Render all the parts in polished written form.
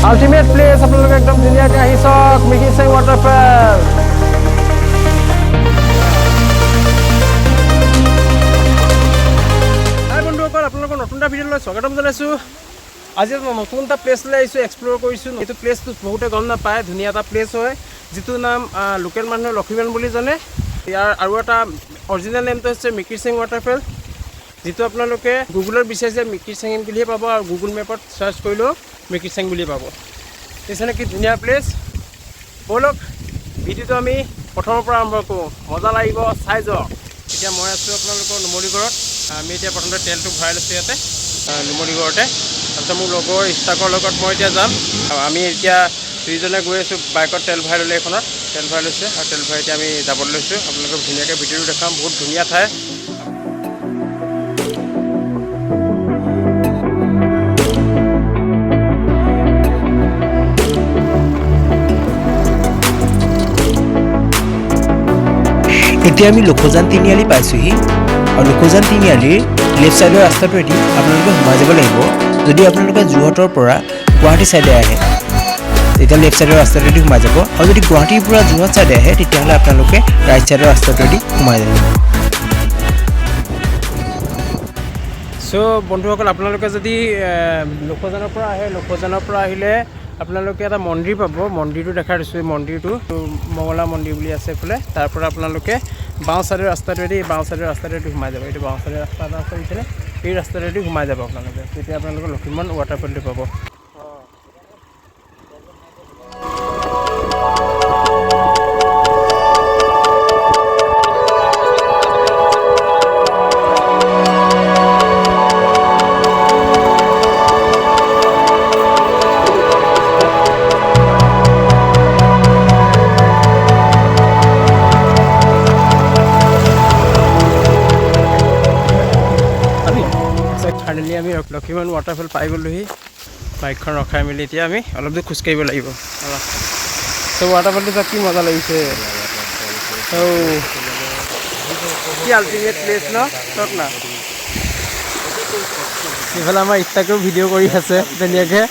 Ultimate place আপোনালোকে একদম ধুনীয়াকৈ আহি চাওক মিকিৰচেং ৱাটাৰফল। হাই বন্ধুসকল, আপোনালোকৰ নতুন এটা ভিডিঅ'লৈ স্বাগতম জনাইছোঁ। আজি নতুন এটা প্লেচলৈ আহিছোঁ, এক্সপ্ল'ৰ কৰিছোঁ। এইটো প্লেচটো বহুতে গম নাপায়, ধুনীয়া এটা প্লেচ হয় যিটো নাম লোকেল মানুহে লক্ষীবাণ বুলি জানে। ইয়াৰ আৰু এটা অৰিজিনেল নেমটো হৈছে মিকিৰচেং ৱাটাৰফল, যিটো আপোনালোকে গুগলত বিচাৰিছে মিকিৰচেং বুলিয়ে পাব, আৰু গুগল মেপত চাৰ্চ কৰিলেও মিকিৰচেং বুলিয়ে পাব। নিশ্চয় কি ধুনীয়া প্লেচ। ব'লক ভিডিঅ'টো আমি প্ৰথমৰ পৰা আৰম্ভ কৰোঁ, মজা লাগিব, চাই যাওক। এতিয়া মই আছোঁ আপোনালোকৰ নুমলীগড়ত। আমি এতিয়া প্ৰথমতে তেলটো ভৰাই লৈছোঁ ইয়াতে নুমলীগড়তে। তাৰপিছত মোৰ লগৰ ইষ্টাকৰ লগত মই এতিয়া যাম। আমি এতিয়া দুইজনে গৈ আছোঁ বাইকত, তেল ভৰাই ল'লে এইখনত তেল ভৰাই লৈছে, আৰু তেল ভৰাই এতিয়া আমি যাবলৈ লৈছোঁ। আপোনালোকক ধুনীয়াকৈ ভিডিঅ'টো দেখাম, বহুত ধুনীয়া ঠাই। এতিয়া আমি লক্ষীবাণ তিনিআলি পাইছোঁহি, আৰু লক্ষীবাণ তিনিআলিৰ লেফ্ট ছাইডৰ ৰাস্তাটোৱেদি আপোনালোকে সোমাই যাব লাগিব। যদি আপোনালোকে যোৰহাটৰ পৰা গুৱাহাটী ছাইডে আহে তেতিয়া লেফ্ট ছাইডৰ ৰাস্তাটোৱেদি সোমাই যাব, আৰু যদি গুৱাহাটীৰ পৰা যোৰহাট ছাইডে আহে তেতিয়াহ'লে আপোনালোকে ৰাইট ছাইডৰ ৰাস্তাটোৱেদি সোমাই যাব। চ' বন্ধুসকল, আপোনালোকে যদি লক্ষীবাণৰ পৰা আহে, লক্ষীবাণৰ পৰা আহিলে আপোনালোকে এটা মন্দিৰ পাব। মন্দিৰটো দেখাই দিছোঁ, এই মন্দিৰটো মঙলা মন্দিৰ বুলি আছে এইফালে। তাৰ পৰা আপোনালোকে বাওঁ ছাইডৰ ৰাস্তাটোৱেদি সোমাই যাব। এইটো বাওঁ ছাইডৰ ৰাস্তা এটা আছে এইফালে, এই ৰাস্তাটোৱেদি সোমাই যাব আপোনালোকে। তেতিয়া আপোনালোকে লক্ষীবাণ ৱাটাৰফলটো পাব। ফাইনেলি আমি লক্ষীবাণ ৱাটাৰফল পাই গ'লোহি। বাইকখন ৰখাই মেলি এতিয়া আমি অলপ দূৰ খোজকাঢ়িব লাগিব। ত' ৱাটাৰফলটো তাত কি মজা লাগিছে। কি আল্টিমেট প্লেচ ন, চক না। এইফালে আমাৰ ইষ্টাকেও ভিডিঅ' কৰি আছে ধুনীয়াকৈ।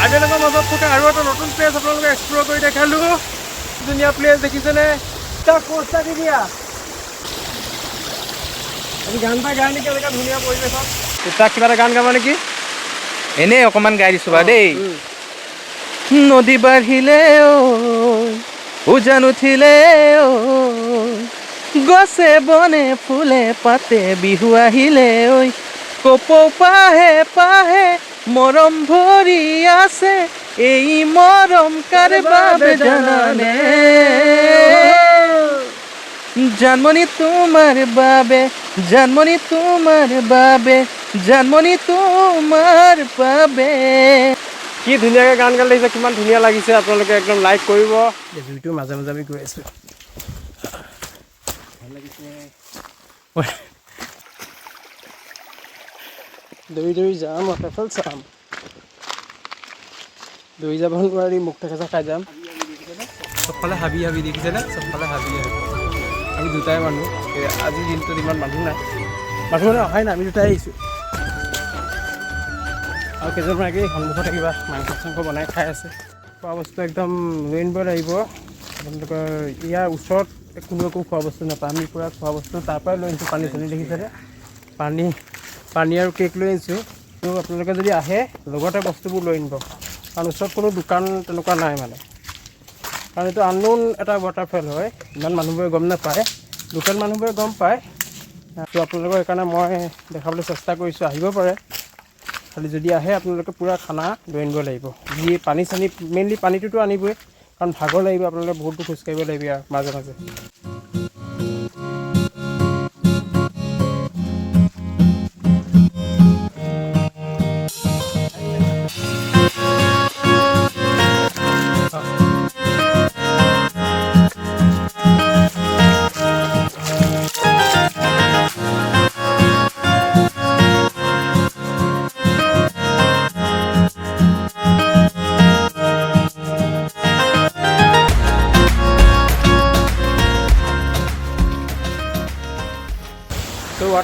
কাৰ্বিআংলঙৰ মাজত থকা আৰু এটা নতুন প্লেচ আপোনালোকে এক্সপ্ল'ৰ কৰি দেখালোঁ। ধুনীয়া প্লেচ দেখিছেনে? তাক পইচা দি দিয়া আমি গান এটা গাই নেকি এনেকুৱা ধুনীয়া পৰিৱেশত? তাক কিবা এটা গান গাবা নেকি? এনেই অকণমান গাই দিছোঁ বাৰু দেই। নদী বাঢ়িলে উজান উঠিলে গছে বনে ফুলে পাতে বিহু আহিলে ঐ কপৌ পাহে পাহে মৰম ভৰি আছে, এই মৰম কাৰ বাবে জানানে? জানমণি তোমাৰ বাবে, জানমণি তোমাৰ বাবে, জানমণি তোমাৰ বাবে। কি ধুনীয়াকৈ গান গান লাগিছে, কিমান ধুনীয়া লাগিছে। আপোনালোকে একদম লাইক কৰিব। জুইটো মাজে মাজে আমি গৈ আছোঁ, ভাল লাগিছে। দৌৰি দৌৰি যাম, ৱাটাৰফল চাম। দৌৰি যাব নোৱাৰি, মুখ থেকেচা খাই যাম। চবফালে হাবি হাবি দেখিছেনে? চবফালে হাবি হাবি। আমি দুটাই মানুহ, আজিৰ দিনটোত ইমান মানুহ নাই, মানুহ মানে অহাই নাই, আমি দুটাই আহিছোঁ। আৰু কেইজনমানকে সন্মুখতে কিবা মাংস চাংস বনাই খাই আছে। খোৱা বস্তু একদম লৈ আনিব লাগিব। আপোনালোকৰ ইয়াৰ ওচৰত কোনো একো খোৱা বস্তু নাপায়। আমি পূৰা খোৱা বস্তু তাৰ পৰাই লৈ আনিছোঁ। পানী চানী দেখিছেনে? পানী আৰু কেক লৈ আনিছোঁ। ত' আপোনালোকে যদি আহে লগতে বস্তুবোৰ লৈ আনিব, কাৰণ ওচৰত কোনো দোকান তেনেকুৱা নাই মানে। কাৰণ এইটো আননোন এটা ৱাটাৰফল হয়, ইমান মানুহবোৰে গম নাপায়, লোকেল মানুহবোৰে গম পায়। ত' আপোনালোকৰ সেইকাৰণে মই দেখাবলৈ চেষ্টা কৰিছোঁ, আহিব পাৰে। খালি যদি আহে আপোনালোকে পূৰা খানা লৈ আনিব লাগিব। যি পানী চানী, মেইনলি পানীটোতো আনিবই, কাৰণ ভাগৰ লাগিব, আপোনালোকে বহুত দূৰ খোজকাঢ়িব লাগিব ইয়াৰ মাজে মাজে।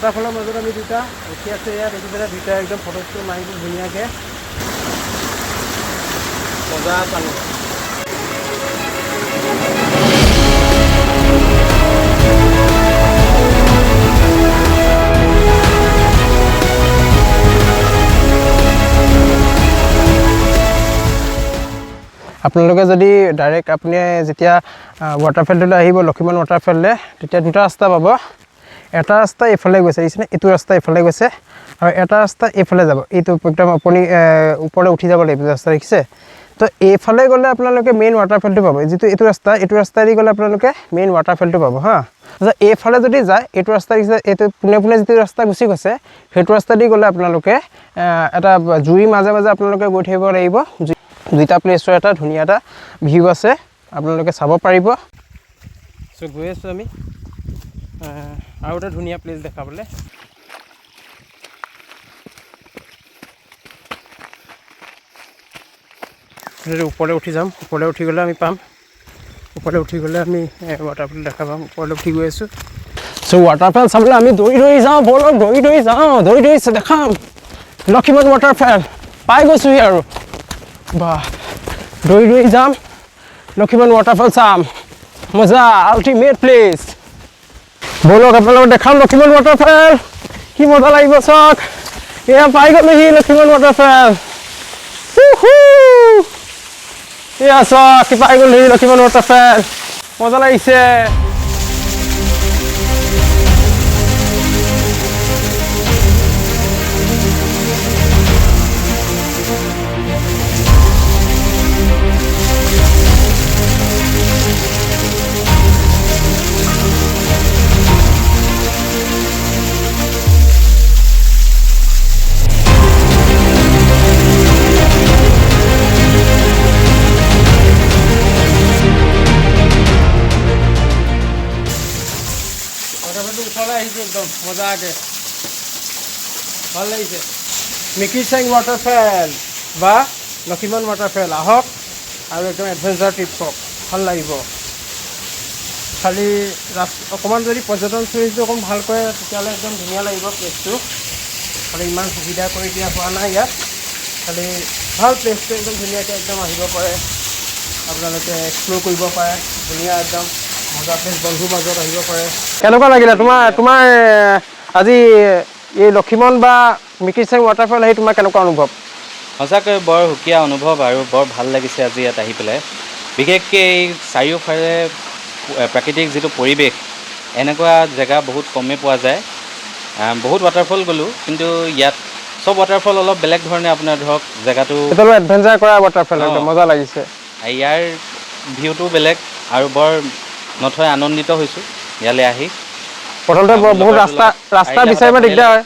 ৱাটাৰফলৰ মাজত আমি দুটা ৰখি আছোঁ ইয়াত দেখি পেলাই দুটা একদম ফটোটো মাৰিব ধুনীয়াকৈ মজা পানী আপোনালোকে যদি ডাইৰেক্ট আপুনি যেতিয়া ৱাটাৰফলটোলৈ আহিব লক্ষীমন ৱাটাৰফললৈ তেতিয়া দুটা ৰাস্তা পাব এটা ৰাস্তা এইফালে গৈছে দেখিছেনে এইটো ৰাস্তা এইফালে গৈছে আৰু এটা ৰাস্তা এইফালে যাব এইটো একদম আপুনি ওপৰলৈ উঠি যাব লাগিব ৰাস্তা দেখিছে তো এইফালে গ'লে আপোনালোকে মেইন ৱাটাৰফলটো পাব যিটো এইটো ৰাস্তাইদি গ'লে আপোনালোকে মেইন ৱাটাৰফলটো পাব হা এইফালে যদি যায় এইটো ৰাস্তা দেখিছে এইটো পোনে পোনে যিটো ৰাস্তা গুচি গৈছে সেইটো ৰাস্তা দি গ'লে আপোনালোকে এটা জুৰি মাজে মাজে আপোনালোকে গৈ থাকিব লাগিব দুইটা প্লেছৰ এটা ধুনীয়া এটা ভিউ আছে আপোনালোকে চাব পাৰিব চ' গৈ আছোঁ আমি আৰু এটা ধুনীয়া প্লেছ দেখাবলৈ ওপৰলৈ উঠি যাম ওপৰলৈ উঠি গ'লে আমি পাম ওপৰলৈ উঠি গ'লে আমি ৱাটাৰফল দেখা পাম ওপৰলৈ উঠি গৈ আছোঁ চ' ৱাটাৰফল চাবলৈ আমি দৌৰি যাওঁ ব'লক দৌৰি যাওঁ দৌৰি দেখাম লক্ষীমন ৱাটাৰফল পাই গৈছোঁহি আৰু বাহ দৌৰি যাম লক্ষীমন ৱাটাৰফল চাম মজা আল্টিমেট প্লেচ ব'লক আপোনালোকক দেখাম লক্ষীমন ৱাটাৰফল কি মজা লাগিব চাওক এয়া পাই গ'লোহি লক্ষীমন ৱাটাৰফল এয়া চাওক কি পাই গ'লোহি লক্ষীমন ৱাটাৰফল মজা লাগিছে একদম মজাকে ভাল লাগিছে মিকিৰচাং ৱাটাৰফল বা লক্ষীমন ৱাটাৰফল আহক আৰু একদম এডভেঞ্চাৰ ট্ৰিপ হওক ভাল লাগিব খালি অকণমান যদি পৰ্যটনস্থলীটো অকণ ভালকৈ তেতিয়াহ'লে একদম ধুনীয়া লাগিব প্লেচটো খালি ইমান সুবিধা কৰি দিয়া হোৱা নাই ইয়াত খালি ভাল প্লেচটো একদম ধুনীয়াকৈ একদম আহিব পাৰে আপোনালোকে এক্সপ্ল'ৰ কৰিব পাৰে ধুনীয়া একদম মজা প্লেচ বন্ধুৰ মাজত আহিব পাৰে কেনেকুৱা লাগিলে তোমাৰ আজি এই লক্ষীমন বা মিকিৰচাং ৱাটাৰফল আহি তোমাৰ কেনেকুৱা অনুভৱ সঁচাকৈ বৰ সুকীয়া অনুভৱ আৰু বৰ ভাল লাগিছে আজি ইয়াত আহি পেলাই বিশেষকৈ এই চাৰিওফালে প্ৰাকৃতিক যিটো পৰিৱেশ এনেকুৱা জেগা বহুত কমেই পোৱা যায় বহুত ৱাটাৰফল গ'লোঁ কিন্তু ইয়াত চব ৱাটাৰফল অলপ বেলেগ ধৰণে আপোনাৰ ধৰক জেগাটো এডভেঞ্চাৰ কৰা ৱাটাৰফল মজা লাগিছে ইয়াৰ ভিউটো বেলেগ আৰু বৰ নথৈ আনন্দিত হৈছোঁ ইয়ালৈ আহি প্ৰথমতে বহুত ৰাস্তা বিচাৰিব দিগদাৰ হয়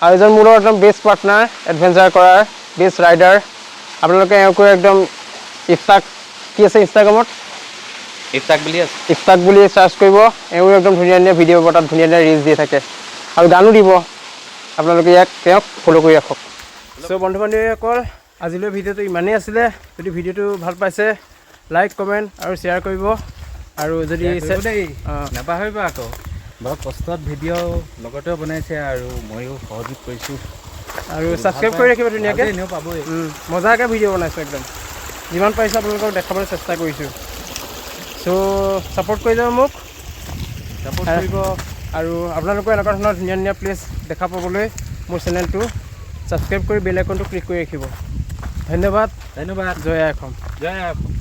আৰু এজন মোৰ একদম বেষ্ট পাৰ্টনাৰ এডভেঞ্চাৰ কৰাৰ বেষ্ট ৰাইডাৰ আপোনালোকে এওঁকৈ একদম ইফতাক কি আছে ইনষ্টাগ্ৰামত ইফতাক বুলি চাৰ্চ কৰিব এওঁ একদম ধুনীয়া ধুনীয়া ভিডিঅ' তাত ধুনীয়া ধুনীয়া ৰিলছ দি থাকে আৰু গানো দিব আপোনালোকে তেওঁক ফ'ল' কৰি ৰাখক চ' বন্ধু বান্ধৱীসকল আজিলৈ ভিডিঅ'টো ইমানেই আছিলে যদি ভিডিঅ'টো ভাল পাইছে লাইক কমেণ্ট আৰু শ্বেয়াৰ কৰিব আৰু যদি নাপাহৰিব আকৌ বৰ কষ্টত ভিডিঅ' লগতেও বনাইছে আৰু ময়ো সহযোগ কৰিছোঁ আৰু ছাবস্ক্ৰাইব কৰি ৰাখিব ধুনীয়াকৈ এনেও পাবই মজাকৈ ভিডিঅ' বনাইছোঁ একদম যিমান পাৰিছোঁ আপোনালোকক দেখাবলৈ চেষ্টা কৰিছোঁ চ' ছাপোৰ্ট কৰি যাব মোক ছাপোৰ্ট কৰিব আৰু আপোনালোকৰ এনেকুৱা ধৰণৰ ধুনীয়া ধুনীয়া প্লেচ দেখা পাবলৈ মোৰ চেনেলটো ছাবস্ক্ৰাইব কৰি বেল আইকনটো ক্লিক কৰি ৰাখিব ধন্যবাদ ধন্যবাদ জয় আই অসম জয় আই অসম